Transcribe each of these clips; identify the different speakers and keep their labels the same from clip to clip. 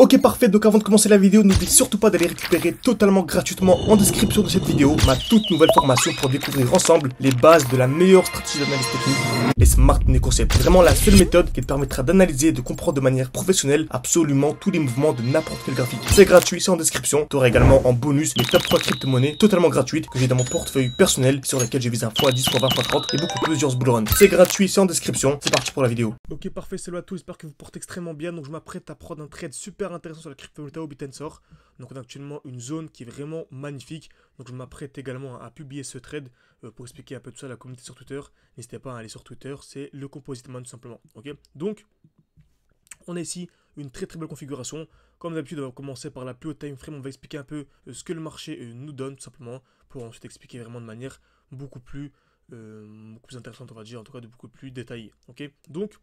Speaker 1: Ok parfait, donc avant de commencer la vidéo, n'oublie surtout pas d'aller récupérer totalement gratuitement en description de cette vidéo ma toute nouvelle formation pour découvrir ensemble les bases de la meilleure stratégie d'analyse technique, les Smart Money Concepts. Vraiment la seule méthode qui te permettra d'analyser et de comprendre de manière professionnelle absolument tous les mouvements de n'importe quel graphique. C'est gratuit, c'est en description. Tu auras également en bonus les top 3 crypto-monnaies totalement gratuites que j'ai dans mon portefeuille personnel sur lesquelles j'ai visé un x10, x20, x30 et beaucoup plusieurs bull run. C'est gratuit, c'est en description. C'est parti pour la vidéo. Ok parfait, salut à tous, j'espère que vous portez extrêmement bien. Donc je m'apprête à prendre un trade super intéressant sur la crypto-monnaie Bit&Sor. Donc on a actuellement une zone qui est vraiment magnifique. Donc je m'apprête également à publier ce trade pour expliquer un peu tout ça à la communauté sur Twitter. N'hésitez pas à aller sur Twitter, c'est le Composite Man tout simplement. Ok, donc on a ici une très belle configuration. Comme d'habitude, on va commencer par la plus haute time frame. On va expliquer un peu ce que le marché nous donne tout simplement pour ensuite expliquer vraiment de manière beaucoup plus intéressante, on va dire, en tout cas de beaucoup plus détaillée. Ok, donc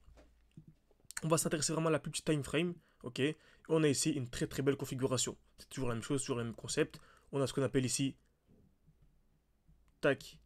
Speaker 1: on va s'intéresser vraiment à la plus petite time frame. Ok, on a ici une très belle configuration. C'est toujours la même chose, toujours le même concept. On a ce qu'on appelle ici, tac,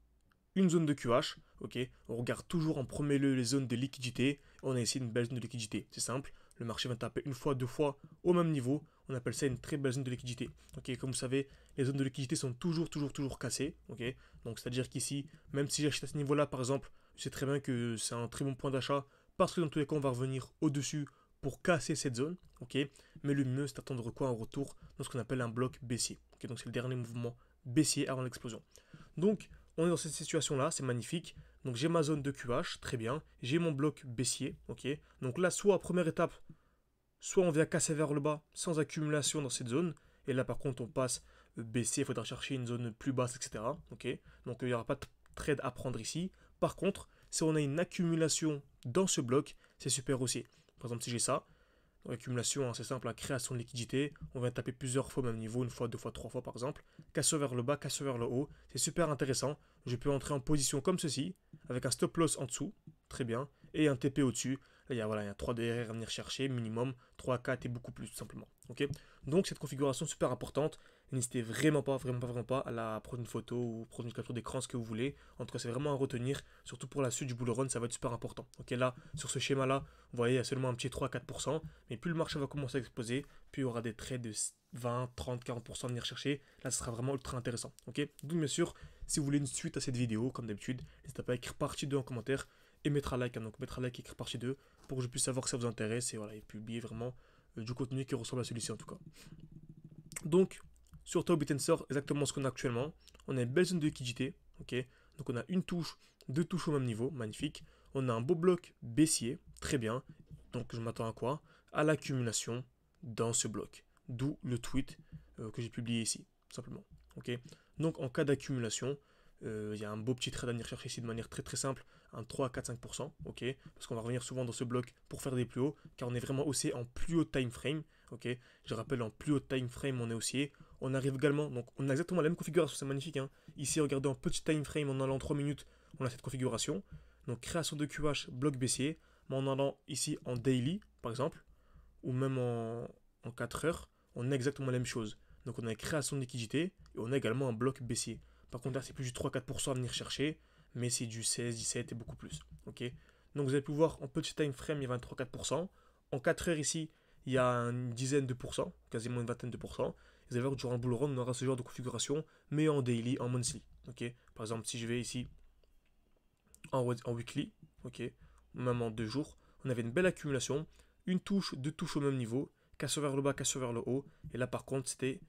Speaker 1: une zone de QH. Ok, on regarde toujours en premier lieu les zones de liquidité. On a ici une belle zone de liquidité. C'est simple, le marché va taper une fois, deux fois au même niveau. On appelle ça une très belle zone de liquidité. Ok, comme vous savez, les zones de liquidité sont toujours cassées. Ok, donc c'est à dire qu'ici, même si j'achète à ce niveau-là, par exemple, je sais très bien que c'est un très bon point d'achat parce que dans tous les cas, on va revenir au-dessus pour casser cette zone, ok. Mais le mieux, c'est d'attendre quoi en retour dans ce qu'on appelle un bloc baissier. Ok, donc c'est le dernier mouvement baissier avant l'explosion. Donc, on est dans cette situation-là, c'est magnifique. Donc j'ai ma zone de QH, très bien. J'ai mon bloc baissier, ok. Donc là, soit première étape, soit on vient casser vers le bas sans accumulation dans cette zone. Et là, par contre, on passe baissier, il faudra chercher une zone plus basse, etc. Ok. Donc il n'y aura pas de trade à prendre ici. Par contre, si on a une accumulation dans ce bloc, c'est super aussi. Par exemple, si j'ai ça, l'accumulation, hein, c'est simple, la création de liquidité, on va taper plusieurs fois au même niveau, une fois, deux fois, trois fois par exemple, casse vers le bas, casse vers le haut, c'est super intéressant. Je peux entrer en position comme ceci, avec un stop loss en dessous, très bien, et un TP au-dessus. Là, il y a 3 DRR à venir chercher, minimum, 3, 4 et beaucoup plus tout simplement. Ok, donc cette configuration super importante, n'hésitez vraiment pas à la prendre une photo ou prendre une capture d'écran, ce que vous voulez. En tout cas, c'est vraiment à retenir, surtout pour la suite du bull run, ça va être super important. Ok, là, sur ce schéma-là, vous voyez, il y a seulement un petit 3-4%, mais plus le marché va commencer à exploser, plus il y aura des trades de 20, 30, 40% à venir chercher. Là, ce sera vraiment ultra intéressant. Ok, donc bien sûr, si vous voulez une suite à cette vidéo, comme d'habitude, n'hésitez pas à écrire partie 2 en commentaire et mettre un like. Hein, donc mettre un like et écrire partie 2 pour que je puisse savoir que ça vous intéresse et voilà, et publier vraiment du contenu qui ressemble à celui-ci en tout cas. Donc, sur Tao Bit&Sor, exactement ce qu'on a actuellement. On a une belle zone de liquidité. Ok, donc on a une touche, deux touches au même niveau, magnifique. On a un beau bloc baissier, très bien. Donc je m'attends à quoi? À l'accumulation dans ce bloc. D'où le tweet que j'ai publié ici, simplement. Ok, donc en cas d'accumulation, il y a un beau petit trade à venir chercher ici de manière très simple, un 3, 4, 5%, ok, parce qu'on va revenir souvent dans ce bloc pour faire des plus hauts, car on est vraiment haussé en plus haut time frame, ok, je rappelle en plus haut time frame on est haussier, on arrive également, donc on a exactement la même configuration, c'est magnifique, hein. Ici regardez en petit time frame en allant 3 minutes, on a cette configuration, donc création de QH, bloc baissier, mais en allant ici en daily, par exemple, ou même en 4 heures, on a exactement la même chose, donc on a une création de liquidité, et on a également un bloc baissier. Par contre, là, c'est plus du 3-4% à venir chercher, mais c'est du 16, 17 et beaucoup plus. Ok, donc vous allez pu voir en petit time frame, il y a 23-4%. En 4 heures ici, il y a une dizaine de pourcents, quasiment une vingtaine de pourcents. Vous allez voir que durant le bull run, on aura ce genre de configuration, mais en daily, en monthly. Ok, par exemple, si je vais ici en weekly, ok, même en 2 jours, on avait une belle accumulation, une touche, deux touches au même niveau, casse vers le bas, casse vers le haut. Et là, par contre, c'était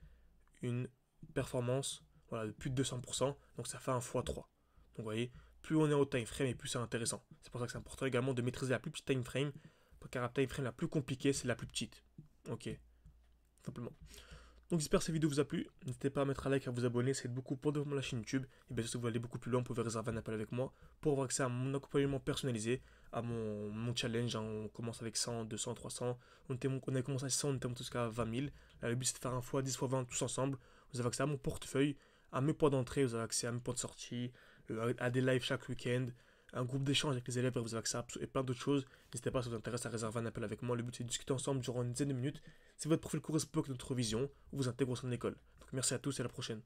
Speaker 1: une performance, voilà, de plus de 200%, donc ça fait un x3. Donc vous voyez, plus on est au time frame et plus c'est intéressant. C'est pour ça que c'est important également de maîtriser la plus petite time frame, car la time frame la plus compliquée, c'est la plus petite. Ok, simplement. Donc j'espère que cette vidéo vous a plu. N'hésitez pas à mettre un like, à vous abonner, ça aide beaucoup pour développer la chaîne YouTube. Et bien sûr, si vous voulez aller beaucoup plus loin, vous pouvez réserver un appel avec moi pour avoir accès à mon accompagnement personnalisé, à mon challenge. Hein. On commence avec 100, 200, 300. On a commencé à 100, on était monté jusqu'à 20 000. Là, le but c'est de faire un x10, x20 tous ensemble. Vous avez accès à mon portefeuille, à mes points d'entrée, vous avez accès à mes points de sortie, à des lives chaque week-end, un groupe d'échange avec les élèves, vous avez accès à et plein d'autres choses. N'hésitez pas si ça vous intéresse à réserver un appel avec moi. Le but c'est de discuter ensemble durant une dizaine de minutes. Si votre profil correspond à notre vision, vous intégrez au sein de l'école. Donc merci à tous et à la prochaine.